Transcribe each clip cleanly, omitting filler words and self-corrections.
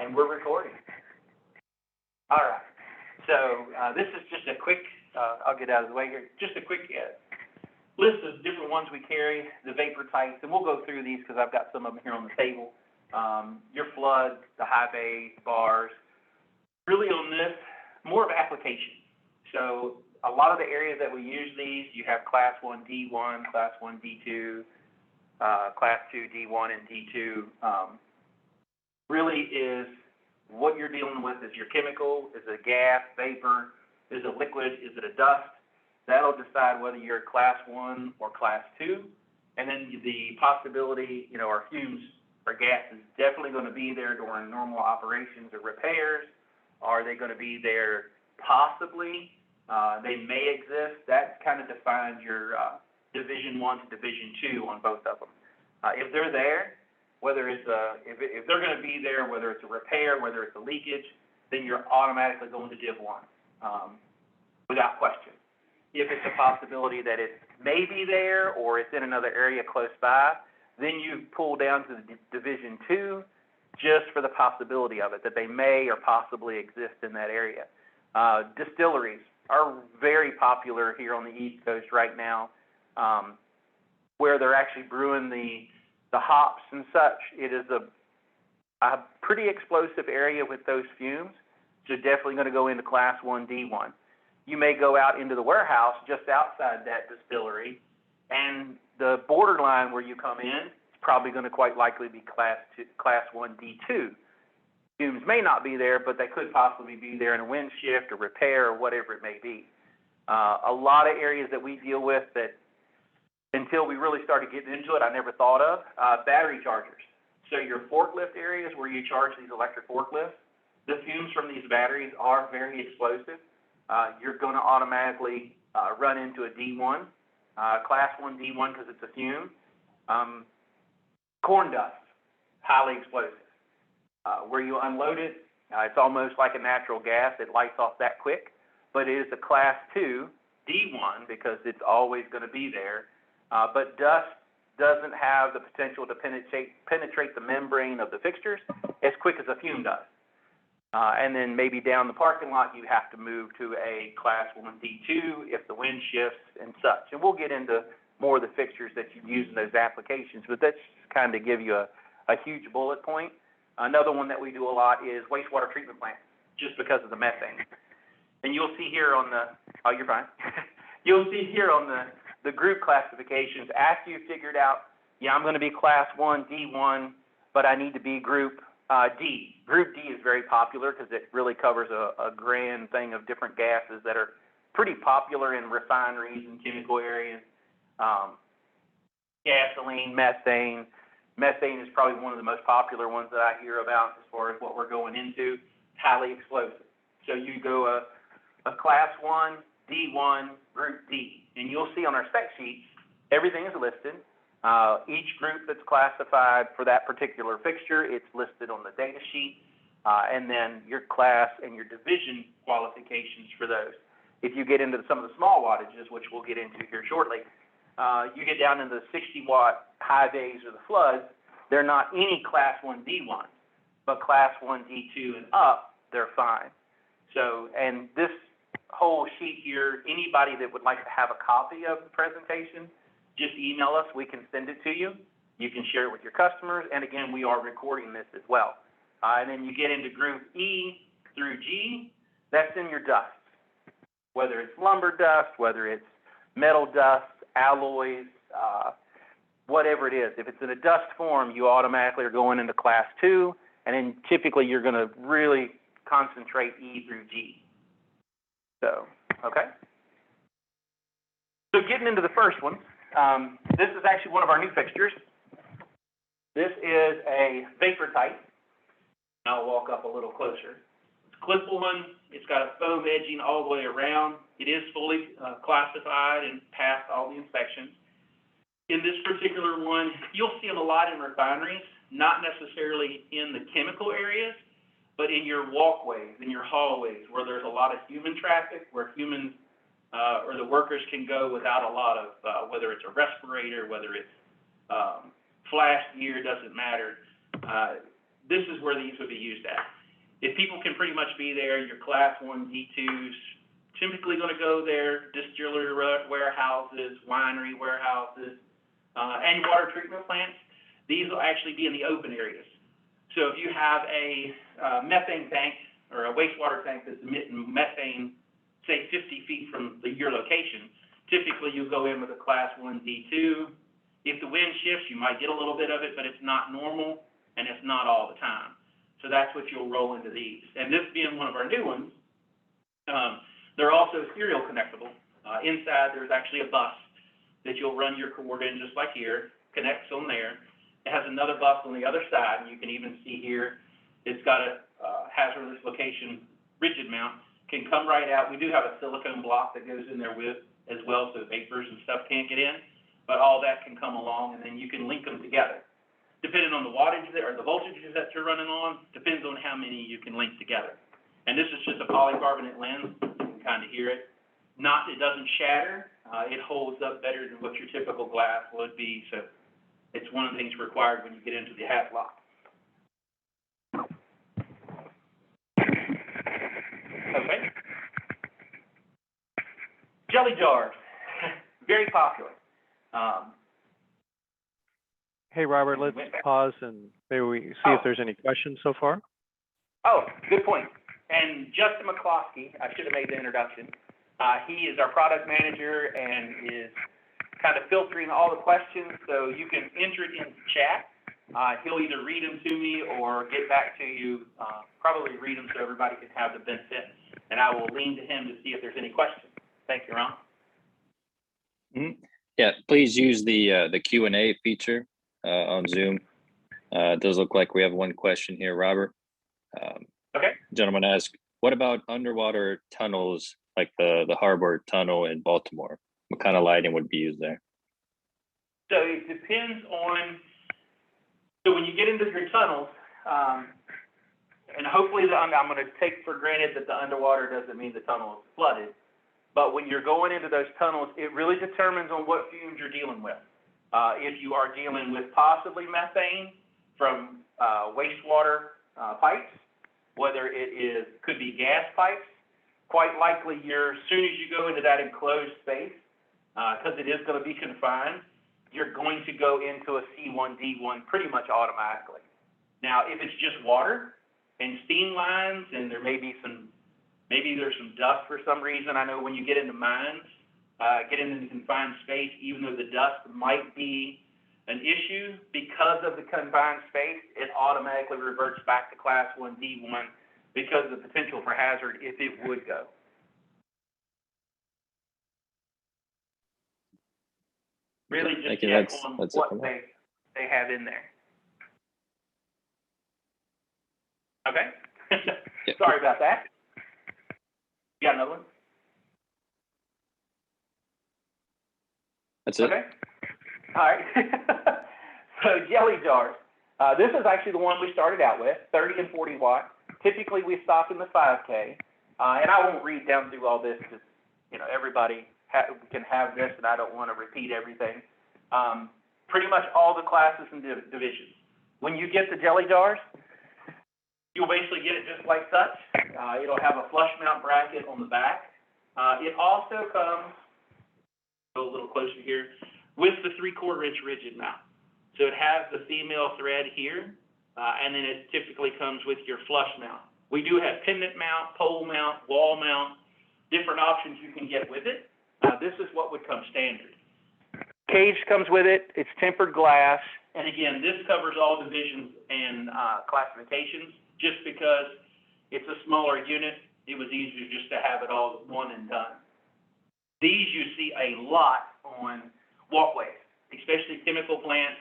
And we're recording. All right. So this is just a quick, I'll get out of the way here, just a quick list of different ones we carry, the vapor types, and we'll go through these because I've got some of them here on the table. Your floods, the high bay, bars. Really on this, more of application. So a lot of the areas that we use these, you have Class 1 D1, Class 1 D2, Class 2 D1 and D2. Really is what you're dealing with is your chemical, is it a gas, vapor, is it liquid, is it a dust? That'll decide whether you're Class 1 or Class 2. And then the possibility, our fumes or gas is definitely going to be there during normal operations or repairs. Are they going to be there? Possibly. They may exist. That kind of defines your Division 1 to Division 2 on both of them. If they're there, whether it's if they're going to be there, whether it's a repair, whether it's a leakage, then you're automatically going to Div 1 without question. If it's a possibility that it may be there or it's in another area close by, then you pull down to the Division 2 just for the possibility of it, that they may or possibly exist in that area. Distilleries are very popular here on the East Coast right now, where they're actually brewing the hops and such. It is a pretty explosive area with those fumes, so definitely going to go into Class 1 D1. You may go out into the warehouse just outside that distillery, and the borderline where you come in is probably going to quite likely be Class 1 D2. Fumes may not be there, but they could possibly be there in a wind shift or repair or whatever it may be. A lot of areas that we deal with that until we really started getting into it, I never thought of, battery chargers. So your forklift areas where you charge these electric forklifts, the fumes from these batteries are very explosive. You're going to automatically run into a D1, Class 1 D1 because it's a fume. Corn dust, highly explosive. Where you unload it, it's almost like a natural gas. It lights off that quick, but it is a Class 2 D1 because it's always going to be there. But dust doesn't have the potential to penetrate the membrane of the fixtures as quick as a fume does. And then maybe down the parking lot, you have to move to a Class 1 D2 if the wind shifts and such. And we'll get into more of the fixtures that you use in those applications, but that's kind of give you a huge bullet point. Another one that we do a lot is wastewater treatment plants, just because of the methane. And you'll see here on the, you're fine. You'll see here on the group classifications, after you've figured out, I'm going to be Class 1 D1, but I need to be Group D. Group D is very popular because it really covers a grand thing of different gases that are pretty popular in refineries and chemical areas. Gasoline, methane. Methane is probably one of the most popular ones that I hear about as far as what we're going into. Highly explosive. So you go a Class 1, D1, Group D. And you'll see on our spec sheets, everything is listed. Each group that's classified for that particular fixture, it's listed on the data sheet, and then your class and your division qualifications for those. If you get into some of the small wattages, which we'll get into here shortly, you get down into the 60-watt high bays or the floods, they're not any Class 1 D1, but Class 1 D2 and up, they're fine. So, and this whole sheet here, anybody that would like to have a copy of the presentation, just email us. We can send it to you. You can share it with your customers. And again, we are recording this as well. And then you get into Group E through G. That's in your dust, whether it's lumber dust, whether it's metal dust, alloys, whatever it is. If it's in a dust form, you automatically are going into Class 2. And then typically you're going to really concentrate E through G. So, okay. So getting into the first one. This is actually one of our new fixtures. This is a vapor type. I'll walk up a little closer. It's clip one. It's got a foam edging all the way around. It is fully classified and passed all the inspections. In this particular one, you'll see them a lot in refineries, not necessarily in the chemical areas, but in your walkways, in your hallways, where there's a lot of human traffic, where humans or the workers can go without a lot of, whether it's a respirator, whether it's flash gear, doesn't matter. this is where these would be used at. If people can pretty much be there, your class 1 D2s, typically going to go there, distillery warehouses, winery warehouses, and water treatment plants. These will actually be in the open areas. So if you have a methane tank or a wastewater tank that's emitting methane, say 50 feet from your location, typically you go in with a class 1 D2. If the wind shifts, you might get a little bit of it, but it's not normal and it's not all the time. So that's what you'll roll into these. And this being one of our new ones, they're also serial connectable. Inside, there's actually a bus that you'll run your cord in just like here, connects on there. It has another bus on the other side, and you can even see here, it's got a hazardous location rigid mount, can come right out. We do have a silicone block that goes in there with as well, so vapors and stuff can't get in, but all that can come along, and then you can link them together. Depending on the wattage or the voltages that you're running on, depends on how many you can link together. And this is just a polycarbonate lens. You can kind of hear it. It doesn't shatter. It holds up better than what your typical glass would be. So it's one of the things required when you get into the HAZLOC. Okay. Jelly jars, very popular. Hey, Robert, let's pause and maybe we see if there's any questions so far. Oh, good point. And Justin McCloskey, I should have made the introduction. He is our product manager and is kind of filtering all the questions, so you can enter it in chat. He'll either read them to me or get back to you, probably read them so everybody can have the benefit. And I will lean to him to see if there's any questions. Thank you, Ron. Mm-hmm. Yeah, please use the Q&A feature on Zoom. It does look like we have one question here, Robert. Okay. Gentleman asked, what about underwater tunnels like the Harbor Tunnel in Baltimore? What kind of lighting would be used there? So it depends on, so when you get into your tunnels, and hopefully I'm going to take for granted that the underwater doesn't mean the tunnel is flooded, but when you're going into those tunnels, it really determines on what fumes you're dealing with. If you are dealing with possibly methane from wastewater pipes, whether it could be gas pipes, quite likely as soon as you go into that enclosed space, because it is going to be confined, you're going to go into a C1D1 pretty much automatically. Now, if it's just water and steam lines, and there may be maybe there's some dust for some reason. I know when you get into mines, get into the confined space, even though the dust might be an issue, because of the confined space, it automatically reverts back to class 1D1 because of the potential for hazard if it would go. Really just check on what they have in there. Okay? Yeah. Sorry about that. You got another one? That's it. Okay. All right. So jelly jars. This is actually the one we started out with, 30 and 40 watt. Typically we stop in the 5K. And I won't read down through all this because, everybody can have this and I don't want to repeat everything. Pretty much all the classes and divisions. When you get the jelly jars, you'll basically get it just like such. It'll have a flush mount bracket on the back. It also comes, go a little closer here, with the 3/4 inch rigid mount. So it has the female thread here, and then it typically comes with your flush mount. We do have pendant mount, pole mount, wall mount, different options you can get with it. This is what would come standard. Cage comes with it. It's tempered glass. And again, this covers all divisions and classifications. Just because it's a smaller unit, it was easier just to have it all one and done. These you see a lot on walkways, especially chemical plants.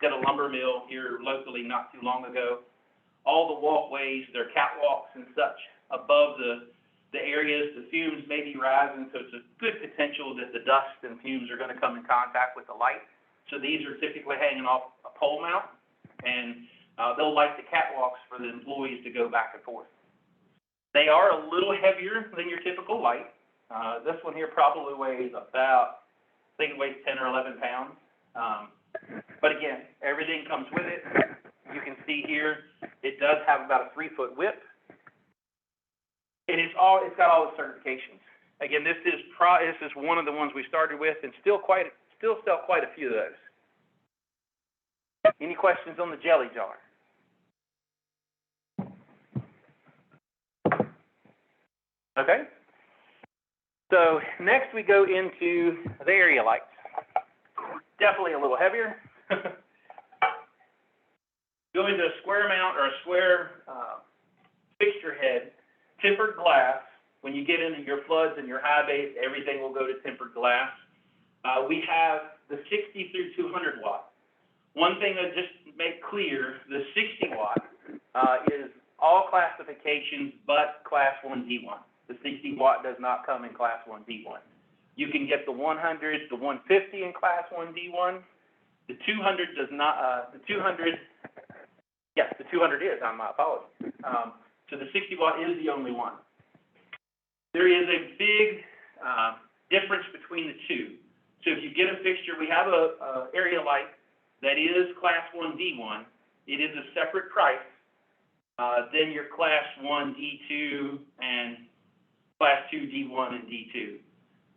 Got a lumber mill here locally not too long ago. All the walkways, their catwalks and such above the areas, the fumes may be rising, so it's a good potential that the dust and fumes are going to come in contact with the light. So these are typically hanging off a pole mount, and they'll light the catwalks for the employees to go back and forth. They are a little heavier than your typical light. This one here probably weighs about, I think it weighs 10 or 11 pounds. But again, everything comes with it. You can see here, It does have about a 3-foot width, and it's got all the certifications. Again, this is one of the ones we started with, and still sell quite a few of those. Any questions on the jelly jar? Okay. So next we go into the area lights. Definitely a little heavier. Go into a square mount or a square fixture head, tempered glass. When you get into your floods and your high base, everything will go to tempered glass. We have the 60 through 200 watt. One thing that just make clear, the 60 watt is all classifications but Class 1D1. The 60 watt does not come in Class 1D1. You can get the 100, the 150 in Class 1D1. The 200 does not, the 200 is, my apologies. So the 60 watt is the only one. There is a big difference between the two. So if you get a fixture, we have a area light that is Class 1D1. It is a separate price than your Class 1 D2 and Class 2 D1 and D2.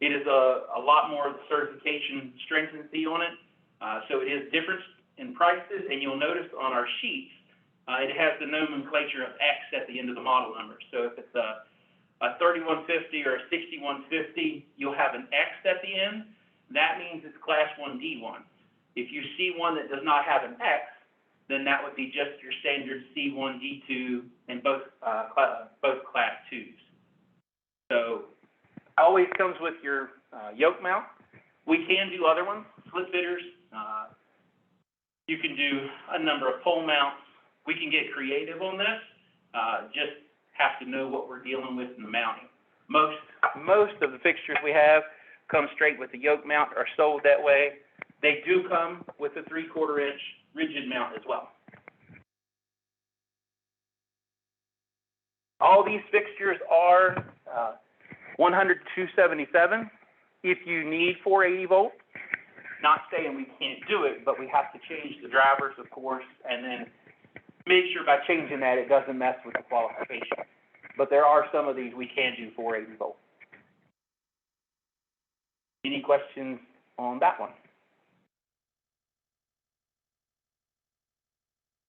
It is a lot more certification stringency on it. So it is different in prices, and you'll notice on our sheets, it has the nomenclature of X at the end of the model number. So if it's a 3150 or a 6150, you'll have an X at the end. That means it's Class 1 D1. If you see one that does not have an X, then that would be just your standard C1, D2, and both Class 2s. So always comes with your yoke mount. We can do other ones, slip fitters. You can do a number of pole mounts. We can get creative on this. Just have to know what we're dealing with in the mounting. Most of the fixtures we have come straight with the yoke mount, are sold that way. They do come with a 3/4 inch rigid mount as well. All these fixtures are 100 to 277. If you need 480 volt, not saying we can't do it, but we have to change the drivers, of course, and then make sure by changing that it doesn't mess with the qualification. But there are some of these we can do 480 volt. Any questions on that one?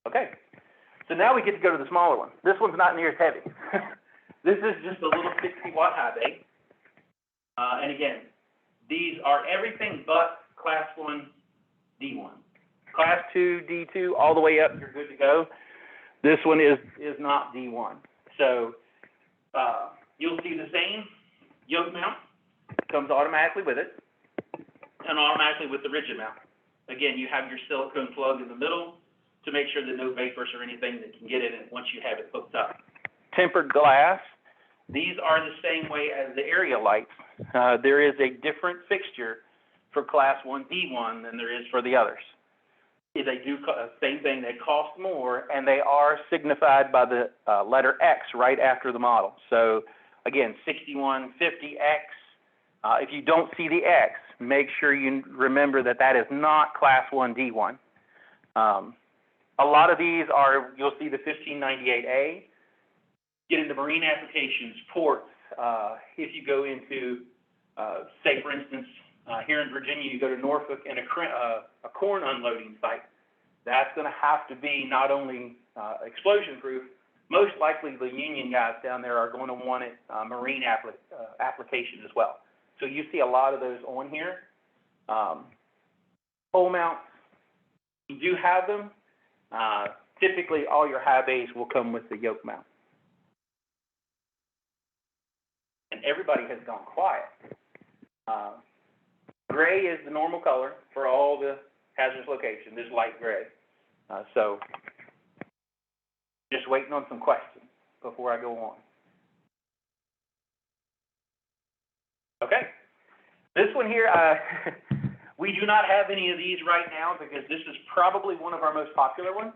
Okay, so now we get to go to the smaller one. This one's not near as heavy. This is just a little 60 watt high bay. And again, these are everything but Class 1 D1. Class 2, D2, all the way up, you're good to go. This one is not D1. So you'll see the same yoke mount, comes automatically with it, and automatically with the rigid mount. Again, you have your silicone plug in the middle to make sure that no vapors or anything that can get in it once you have it hooked up. Tempered glass. These are the same way as the area lights. There is a different fixture for Class 1 D1 than there is for the others. They do same thing. They cost more, and they are signified by the letter X right after the model. So again, 6150X. If you don't see the X, make sure you remember that that is not Class 1 D1. A lot of these are, you'll see the 1598A. Get into marine applications, ports. If you go into, say, for instance, here in Virginia, you go to Norfolk and a corn unloading site. That's going to have to be not only explosion-proof, most likely the union guys down there are going to want it marine application as well. So you see a lot of those on here. Pole mounts, you do have them. Typically, all your high bays will come with the yoke mount. And everybody has gone quiet. Gray is the normal color for all the hazardous location. This light gray. So just waiting on some questions before I go on. Okay. This one here, we do not have any of these right now because this is probably one of our most popular ones.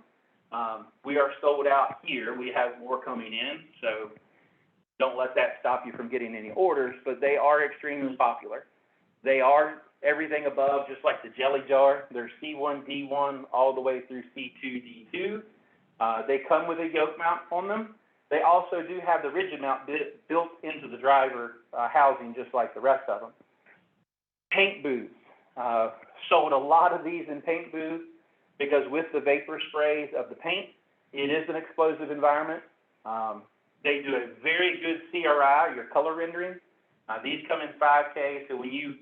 We are sold out here. We have more coming in, so don't let that stop you from getting any orders, but they are extremely popular. They are everything above, just like the jelly jar. They're C1, D1, all the way through C2, D2. They come with a yoke mount on them. They also do have the rigid mount built into the driver housing, just like the rest of them. Paint booths. Sold a lot of these in paint booths because with the vapor sprays of the paint, it is an explosive environment. They do a very good CRI, your color rendering. These come in 5K, so when you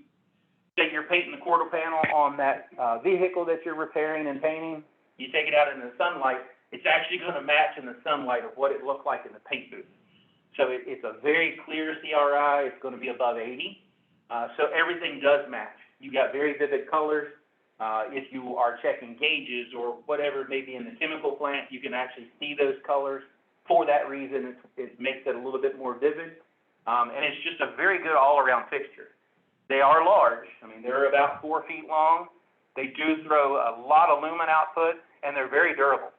say you're painting the quarter panel on that vehicle that you're repairing and painting, you take it out in the sunlight, it's actually going to match in the sunlight of what it looked like in the paint booth. So it's a very clear CRI. It's going to be above 80. So everything does match. You got very vivid colors. If you are checking gauges or whatever it may be in the chemical plant, you can actually see those colors. For that reason, it makes it a little bit more vivid. And it's just a very good all-around fixture. They are large. I mean, they're about 4 feet long. They do throw a lot of lumen output, and they're very durable.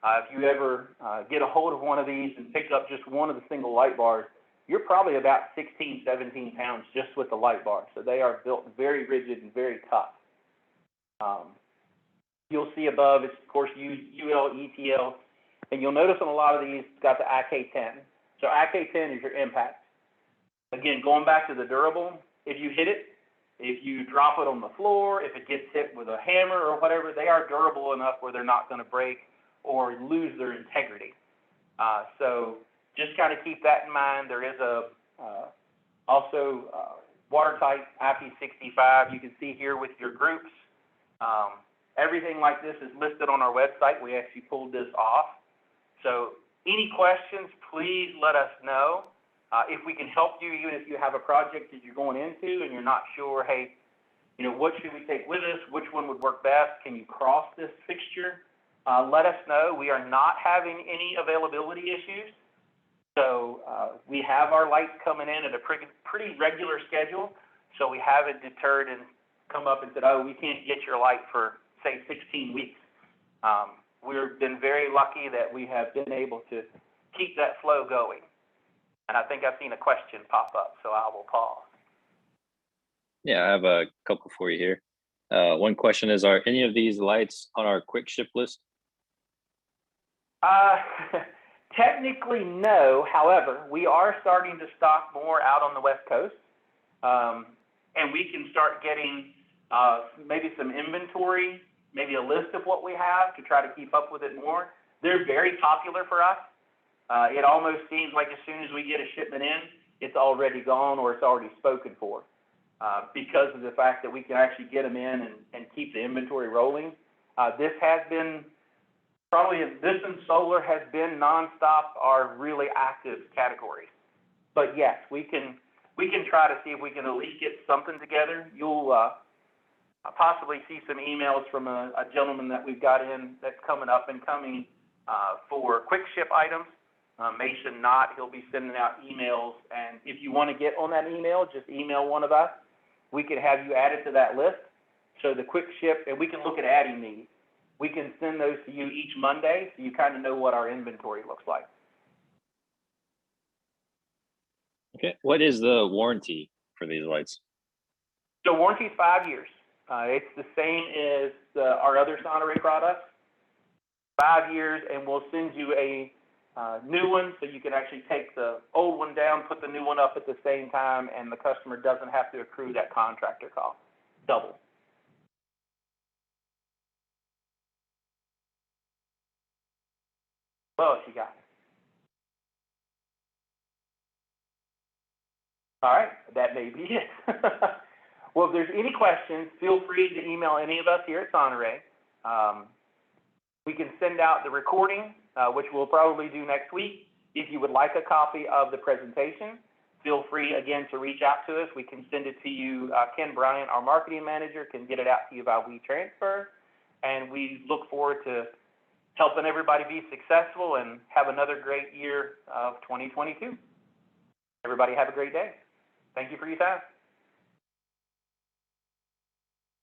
If you ever get a hold of one of these and pick up just one of the single light bars, you're probably about 16, 17 pounds just with the light bar. So they are built very rigid and very tough. You'll see above, it's of course UL, ETL, and you'll notice on a lot of these, it's got the IK10. So IK10 is your impact. Again, going back to the durable, if you hit it, if you drop it on the floor, if it gets hit with a hammer or whatever, they are durable enough where they're not going to break or lose their integrity. So just kind of keep that in mind. There is also watertight IP65. You can see here with your groups. Everything like this is listed on our website. We actually pulled this off. So any questions, please let us know. If we can help you, even if you have a project that you're going into and you're not sure, hey, you know, what should we take with us? Which one would work best? Can you cross this fixture? Let us know. We are not having any availability issues. So we have our lights coming in at a pretty regular schedule. So we haven't deterred and come up and said, oh, we can't get your light for, say, 16 weeks. We've been very lucky that we have been able to keep that flow going. And I think I've seen a question pop up, so I will pause. Yeah, I have a couple for you here. One question is, are any of these lights on our quick ship list? Technically, no. However, we are starting to stock more out on the West Coast. And we can start getting maybe some inventory, maybe a list of what we have to try to keep up with it more. They're very popular for us. It almost seems like as soon as we get a shipment in, it's already gone or it's already spoken for, because of the fact that we can actually get them in and keep the inventory rolling. This has been probably, this and solar has been nonstop our really active categories. But yes, we can try to see if we can at least get something together. You'll possibly see some emails from a gentleman that we've got in that's coming up and coming for quick ship items. Mason Knott, he'll be sending out emails, and if you want to get on that email, just email one of us. We can have you added to that list. So the quick ship, and we can look at adding these. We can send those to you each Monday, so you kind of know what our inventory looks like. Okay, what is the warranty for these lights? So warranty is 5 years. It's the same as our other SONARAY products. 5 years, and we'll send you a new one, so you can actually take the old one down, put the new one up at the same time, and the customer doesn't have to accrue that contractor cost. Double. What else you got? All right, that may be it. Well, if there's any questions, feel free to email any of us here at SONARAY. We can send out the recording, which we'll probably do next week. If you would like a copy of the presentation, feel free, again, to reach out to us. We can send it to you. Ken Bryant, our marketing manager, can get it out to you by WeTransfer. And we look forward to helping everybody be successful and have another great year of 2022. Everybody have a great day. Thank you for your time.